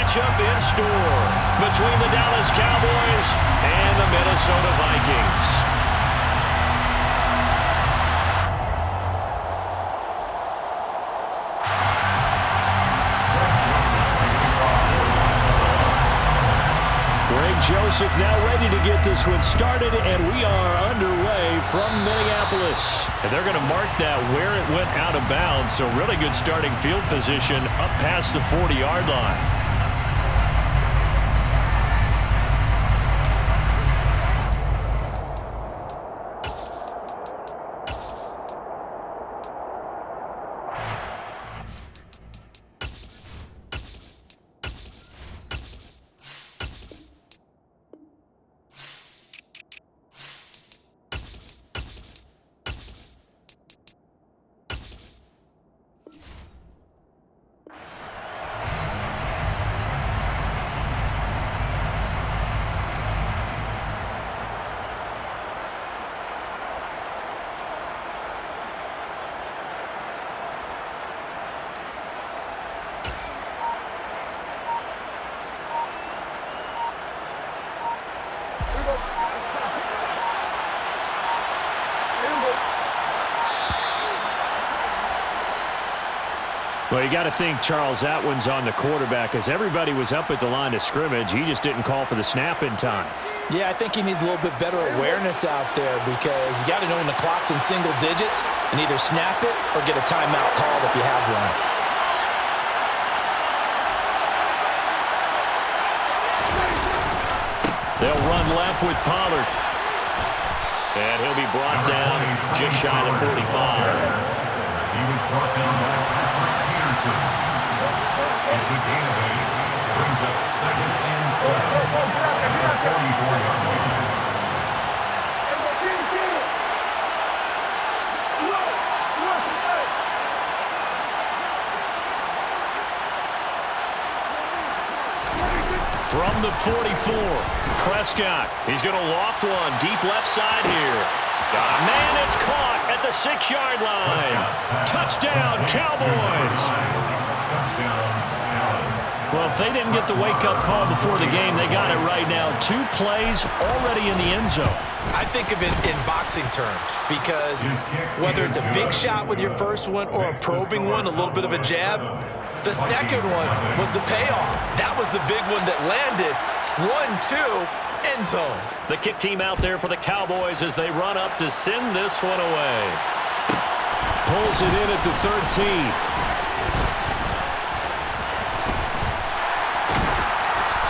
matchup in store between the Dallas Cowboys and the Minnesota Vikings. Joseph now ready to get this one started, and we are underway from Minneapolis. And they're going to mark that where it went out of bounds, so really good starting field position up past the 40-yard line. Well, you got to think, Charles, that one's on the quarterback as everybody was up at the line of scrimmage. He just didn't call for the snap in time. Yeah, I think he needs a little bit better awareness out there because you got to know when the clock's in single digits and either snap it or get a timeout called if you have one. They'll run left with Pollard. And he'll be brought down just shy of 45. He was brought down by as he gained a brings up 2nd and 7 at the 44-yard line. From the 44, Prescott. He's going to loft one deep left side here. Got a man, it's caught at the 6-yard line. Touchdown, Cowboys. Well, if they didn't get the wake-up call before the game, they got it right now. 2 plays already in the end zone. I think of it in boxing terms because whether it's a big shot with your first one or a probing one, a little bit of a jab, the second one was the payoff. That was the big one that landed. 1-2, end zone. The kick team out there for the Cowboys as they run up to send this one away. Pulls it in at the 13.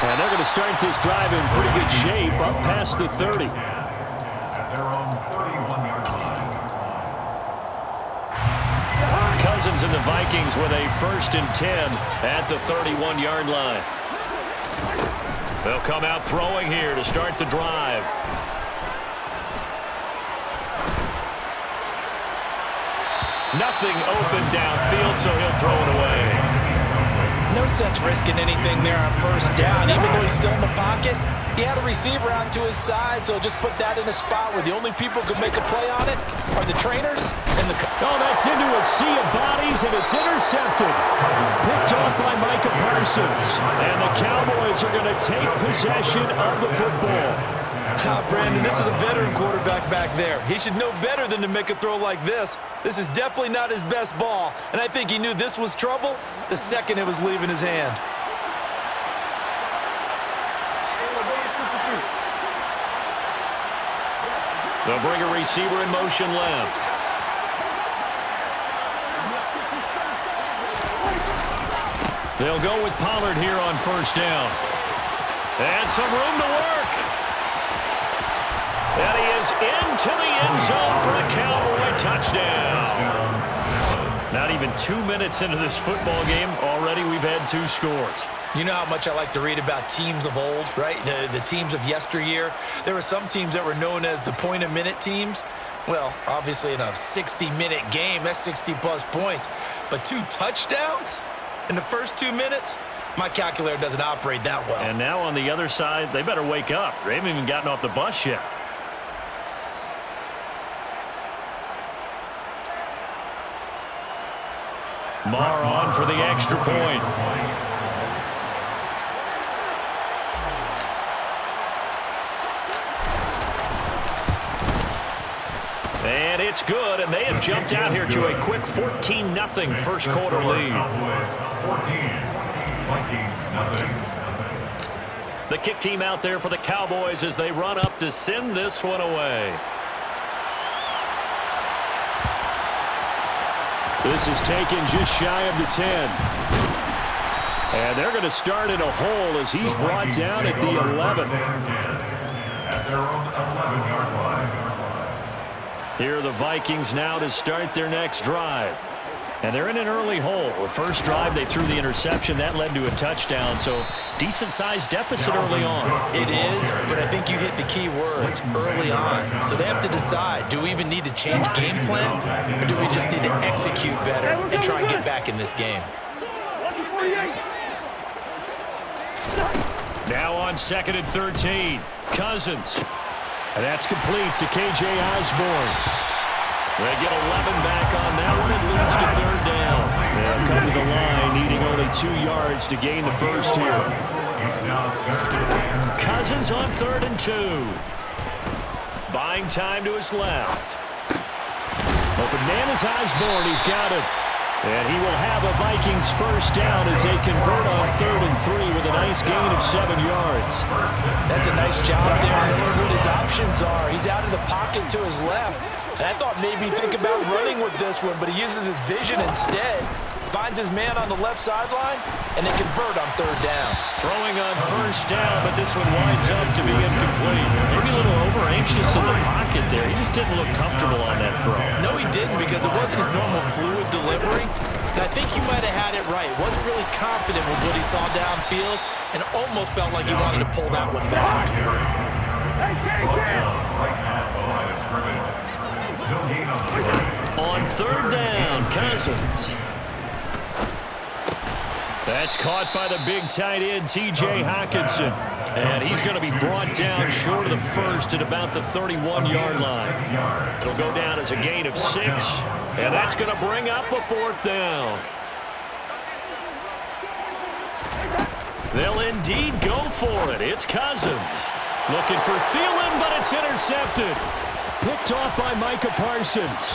And they're going to start this drive in pretty good shape up past the 30. They're on 31-yard line. Cousins and the Vikings with a 1st and 10 at the 31-yard line. They'll come out throwing here to start the drive. Nothing open downfield, so he'll throw it away. No sense risking anything there on 1st down. Even though he's still in the pocket, he had a receiver out to his side, so just put that in a spot where the only people who could make a play on it are the trainers and the coach. Oh, that's into a sea of bodies, and it's intercepted. Picked off by Micah Parsons. And the Cowboys are going to take possession of the football. Brandon, this is a veteran quarterback back there. He should know better than to make a throw like this. This is definitely not his best ball, and I think he knew this was trouble the second it was leaving his hand. They'll bring a receiver in motion left. They'll go with Pollard here on 1st down. And some room to work. And he is into the end zone for a Cowboy touchdown. Not even 2 minutes into this football game, already we've had 2 scores. You know how much I like to read about teams of old, right? The teams of yesteryear. There were some teams that were known as the point-a-minute teams. Well, obviously in a 60-minute game, that's 60-plus points. But 2 touchdowns in the first 2 minutes? My calculator doesn't operate that well. And now on the other side, they better wake up. They haven't even gotten off the bus yet. Marr on for the extra point. It's good, and they have jumped out here to a quick 14-0 first quarter lead. 14, Vikings nothing. The kick team out there for the Cowboys as they run up to send this one away. This is taken just shy of the 10. And they're going to start in a hole as he's brought down at the 11. At their own 11-yard line. Here are the Vikings now to start their next drive. And they're in an early hole. The first drive, they threw the interception. That led to a touchdown, so decent-sized deficit early on. It is, but I think you hit the key words, early on. So they have to decide, do we even need to change game plan, or do we just need to execute better and try and get back in this game? Now on 2nd and 13, Cousins. And that's complete to K.J. Osborne. They get 11 back on that one. It leads to 3rd down. They'll come to the line, needing only 2 yards to gain the first here. Cousins on 3rd and 2. Buying time to his left. Open man is Osborne. He's got it. And he will have a Vikings first down as they convert on 3rd and 3 with a nice gain of 7 yards. That's a nice job there, knowing what his options are. He's out of the pocket to his left. And I thought maybe think about running with this one, but he uses his vision instead. Finds his man on the left sideline, and they convert on 3rd down. Throwing on first down, but this one winds up to be incomplete. Maybe a little over-anxious in the pocket there. He just didn't look comfortable on that throw. No, he didn't, because it wasn't his normal fluid delivery. And I think you might have had it right. Wasn't really confident with what he saw downfield, and almost felt like he wanted to pull that one back. On 3rd down, Cousins. That's caught by the big tight end, T.J. Hockenson. And he's going to be brought down short of the first at about the 31-yard line. It'll go down as a gain of 6, and that's going to bring up a 4th down. They'll indeed go for it. It's Cousins. Looking for Thielen, but it's intercepted. Picked off by Micah Parsons.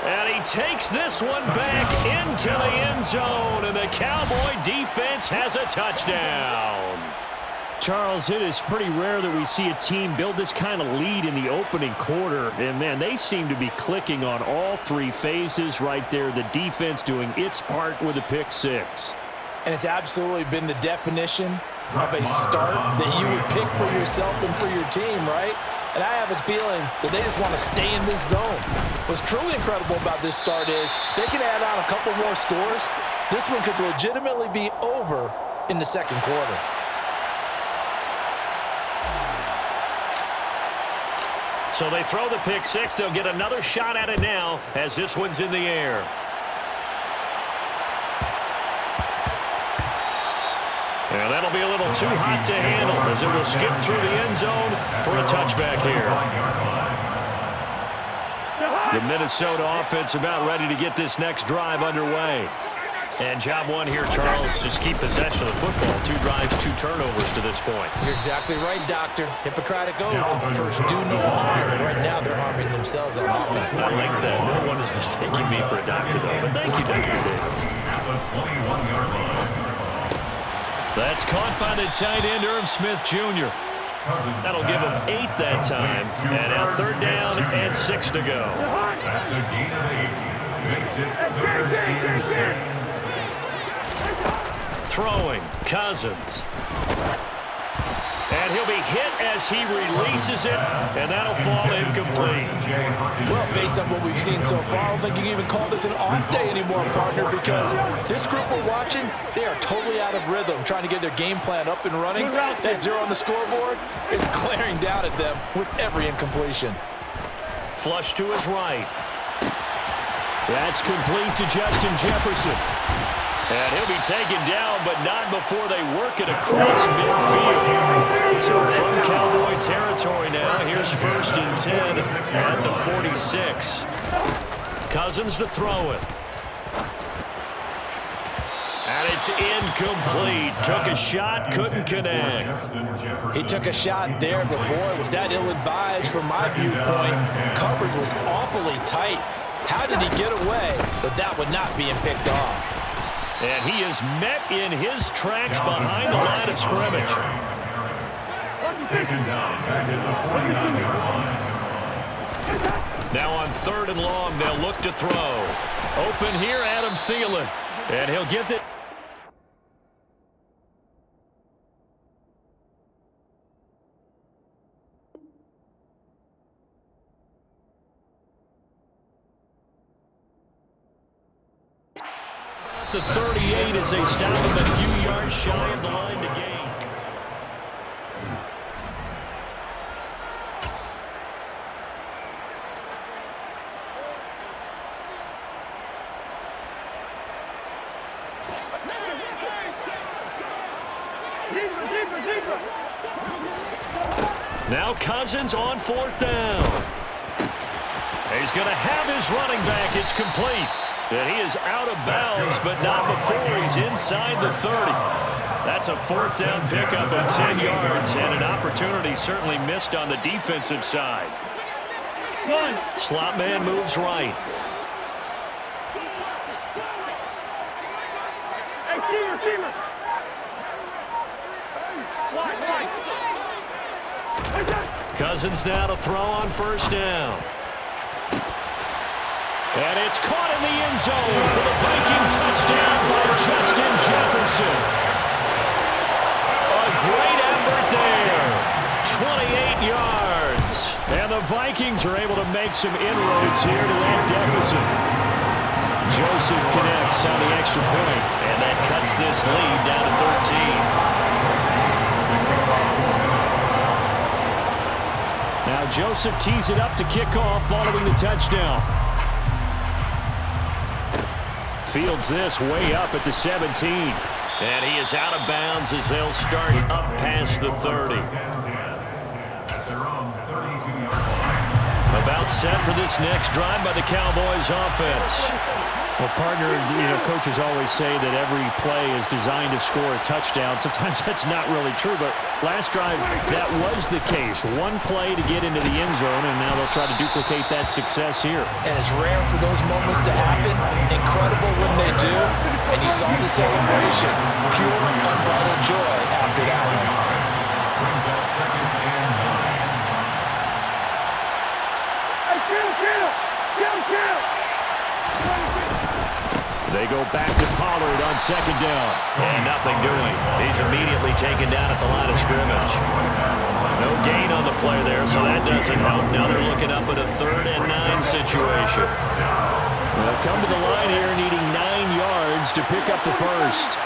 And he takes this one back into the end zone, and the Cowboy defense has a touchdown. Charles, it is pretty rare that we see a team build this kind of lead in the opening quarter. And, man, they seem to be clicking on all 3 phases right there. The defense doing its part with a pick 6. And it's absolutely been the definition of a start that you would pick for yourself and for your team, right? And I have a feeling that they just want to stay in this zone. What's truly incredible about this start is they can add on a couple more scores. This one could legitimately be over in the 2nd quarter. So they throw the pick 6. They'll get another shot at it now as this one's in the air. And that'll be a little too hot to handle as it will skip through the end zone for a touchback here. The Minnesota offense about ready to get this next drive underway. And job 1 here, Charles, just keep possession of the football. 2 drives, 2 turnovers to this point. You're exactly right, Doctor. Hippocratic oath. First, do no harm. And right now, they're harming themselves on offense. I like that. No one is mistaking me for a doctor, though. But thank you, Dr. Davis. At the 21-yard line. That's caught by the tight end, Irv Smith Jr. That'll give him 8 that time. And now 3rd down and 6 to go. That's a gain of 8. Makes it 3rd and 6. Throwing, Cousins. And he'll be hit as he releases it, and that'll fall incomplete. Well, based on what we've seen so far, I don't think you can even call this an off day anymore, partner, because this group we're watching, they are totally out of rhythm, trying to get their game plan up and running. That 0 on the scoreboard is glaring down at them with every incompletion. Flush to his right. That's complete to Justin Jefferson. And he'll be taken down, but not before they work it across midfield. So from Cowboy territory now, here's 1st and 10 at the 46. Cousins to throw it. And it's incomplete. Took a shot, couldn't connect. He took a shot there, but boy, was that ill-advised from my viewpoint. Coverage was awfully tight. How did he get away? But that would not being picked off. And he is met in his tracks behind the line of scrimmage. Taken down back at the 49-yard line. Now on 3rd and long, they'll look to throw. Open here, Adam Thielen. And he'll get it. The 38 as they stop him a few yards shy of the line to gain. Now Cousins on 4th down. He's going to have his running back. It's complete. And he is out of bounds, but not before he's inside the 30. That's a 4th down pickup of 10 yards, and an opportunity certainly missed on the defensive side. Slot man moves right. Cousins now to throw on 1st down. And it's caught in the end zone for the Viking touchdown by Justin Jefferson. A great effort there. 28 yards. And the Vikings are able to make some inroads here to that deficit. Joseph connects on the extra point, and that cuts this lead down to 13. Now Joseph tees it up to kick off following the touchdown. Fields this way up at the 17. And he is out of bounds as they'll start up past the 30. About set for this next drive by the Cowboys offense. Well, partner, coaches always say that every play is designed to score a touchdown. Sometimes that's not really true, but last drive, that was the case. One play to get into the end zone, and now they'll try to duplicate that success here. And it's rare for those moments to happen. Incredible when they do. And you saw the celebration. Pure, unbridled joy after that one. Brings up 2nd and 9. They go back to Pollard on 2nd down. And nothing doing. He's immediately taken down at the line of scrimmage. No gain on the play there, so that doesn't help. Now they're looking up at a 3rd and 9 situation. They'll come to the line here needing 9 yards to pick up the first.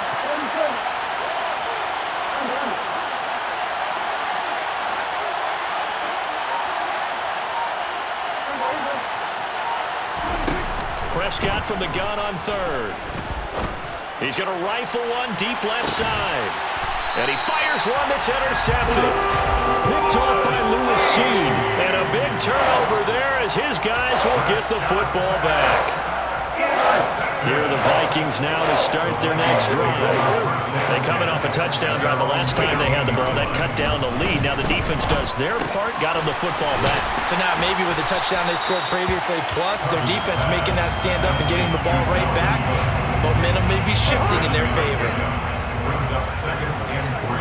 Prescott from the gun on 3rd. He's going to rifle one deep left side. And he fires one that's intercepted. Picked off by Lewis Seen. And a big turnover there as his guys will get the football back. Here are the Vikings now to start their next drive. They coming off a touchdown drive the last time they had the ball. That cut down the lead. Now the defense does their part, got them the football back. So now maybe with the touchdown they scored previously, plus their defense making that stand up and getting the ball right back, momentum may be shifting in their favor. Brings up 2nd and 3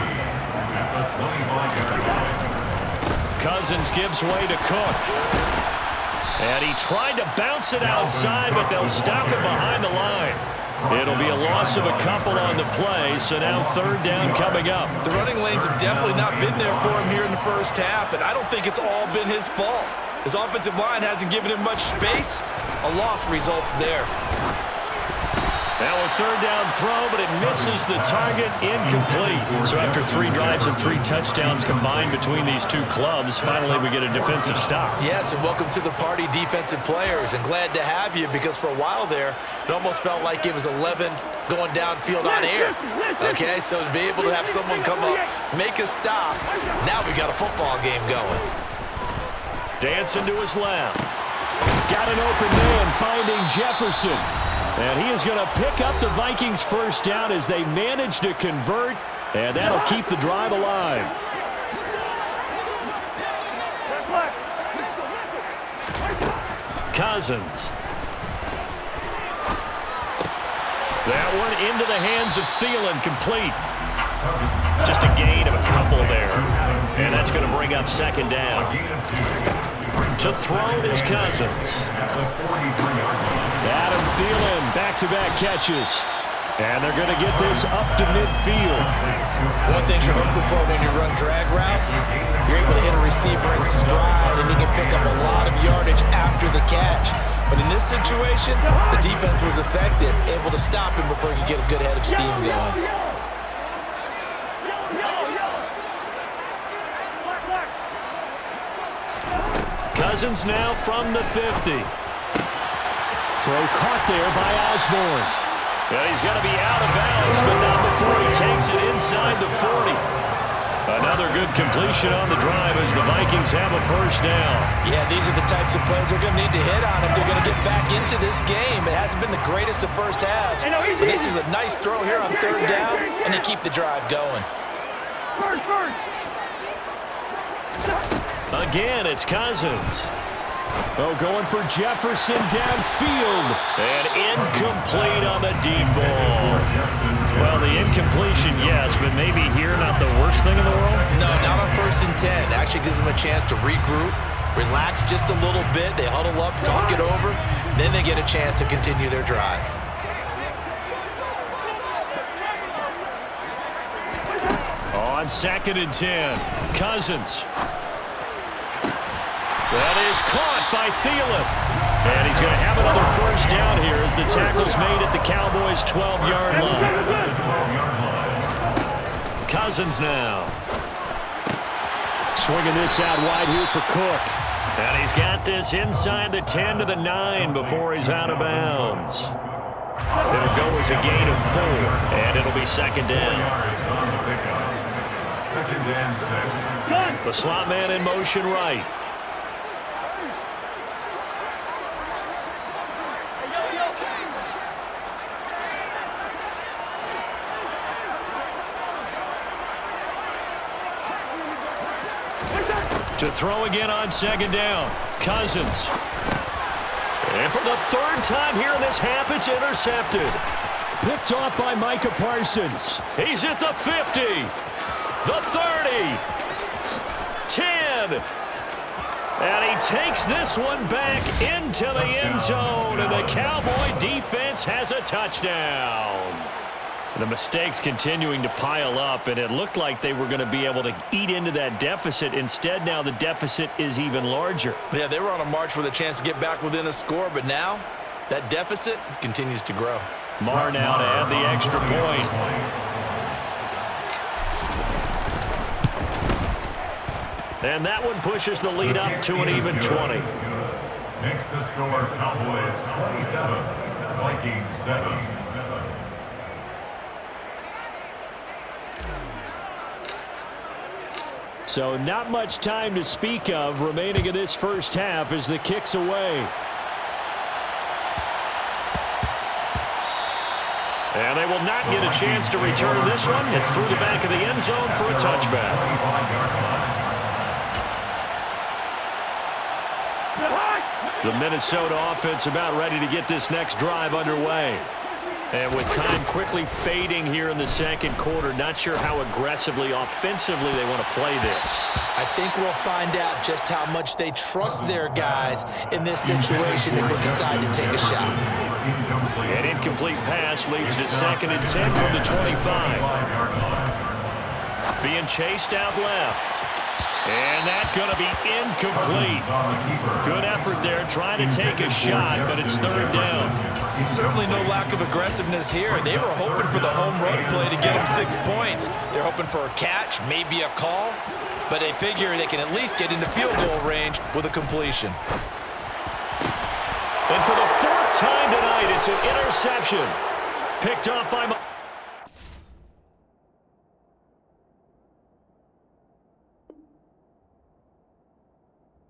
at the 25-yard line. Cousins gives way to Cook. And he tried to bounce it outside, but they'll stop him behind the line. It'll be a loss of a couple on the play, so now 3rd down coming up. The running lanes have definitely not been there for him here in the first half, and I don't think it's all been his fault. His offensive line hasn't given him much space. A loss results there. Now a 3rd down throw, but it misses the target, incomplete. So after 3 drives and 3 touchdowns combined between these two clubs, finally we get a defensive stop. Yes, and welcome to the party, defensive players, and glad to have you, because for a while there, it almost felt like it was 11 going downfield on air. Okay, so to be able to have someone come up, make a stop, now we got a football game going. Dancing to his left. Got an open man, finding Jefferson. And he is going to pick up the Vikings first down as they manage to convert, and that'll keep the drive alive. Cousins. That one into the hands of Thielen, complete. Just a gain of a couple there. And that's going to bring up second down. To throw is Cousins. Adam Thielen, back-to-back catches. And they're going to get this up to midfield. One thing you're hoping for when you run drag routes, you're able to hit a receiver in stride, and he can pick up a lot of yardage after the catch. But in this situation, the defense was effective, able to stop him before he could get a good head of steam going. Cousins now from the 50. Throw caught there by Osborne. Well, he's going to be out of bounds, but not before he takes it inside the 40. Another good completion on the drive as the Vikings have a first down. Yeah, these are the types of plays they're going to need to hit on if they're going to get back into this game. It hasn't been the greatest of first halves, but this is a nice throw here on third down, and they keep the drive going. Again, it's Cousins. Oh, going for Jefferson downfield. And incomplete on the deep ball. Well, the incompletion, yes, but maybe here not the worst thing in the world? No, not on 1st and 10. Actually gives them a chance to regroup, relax just a little bit. They huddle up, talk it over. Then they get a chance to continue their drive. On 2nd and 10, Cousins. That is caught by Thielen. And he's going to have another first down here as the tackle's made at the Cowboys' 12-yard line. Cousins now. Swinging this out wide here for Cook. And he's got this inside the 10 to the 9 before he's out of bounds. It'll go as a gain of 4, and it'll be second down. Second and 6. The slot man in motion right. To throw again on second down. Cousins. And for the 3rd time here in this half, it's intercepted. Picked off by Micah Parsons. He's at the 50. The 30. 10. And he takes this one back into the end zone. And the Cowboy defense has a touchdown. The mistakes continuing to pile up, and it looked like they were going to be able to eat into that deficit. Instead, now the deficit is even larger. Yeah, they were on a march with a chance to get back within a score, but now that deficit continues to grow. Marr now to add the extra point. And that one pushes the lead up to an even 20. Makes the score Cowboys 27, Vikings 7. So not much time to speak of remaining in this first half as the kick's away. And they will not get a chance to return this one. It's through the back of the end zone for a touchback. The Minnesota offense about ready to get this next drive underway. And with time quickly fading here in the second quarter, not sure how aggressively, offensively they want to play this. I think we'll find out just how much they trust their guys in this situation if they decide to take a shot. An incomplete pass leads to 2nd and 10 from the 25. Being chased out left. And that's going to be incomplete. Good effort there trying to take a shot, but it's 3rd down. Certainly no lack of aggressiveness here. They were hoping for the home run play to get them 6 points. They're hoping for a catch, maybe a call, but they figure they can at least get into field goal range with a completion. And for the 4th time tonight, it's an interception. Picked off by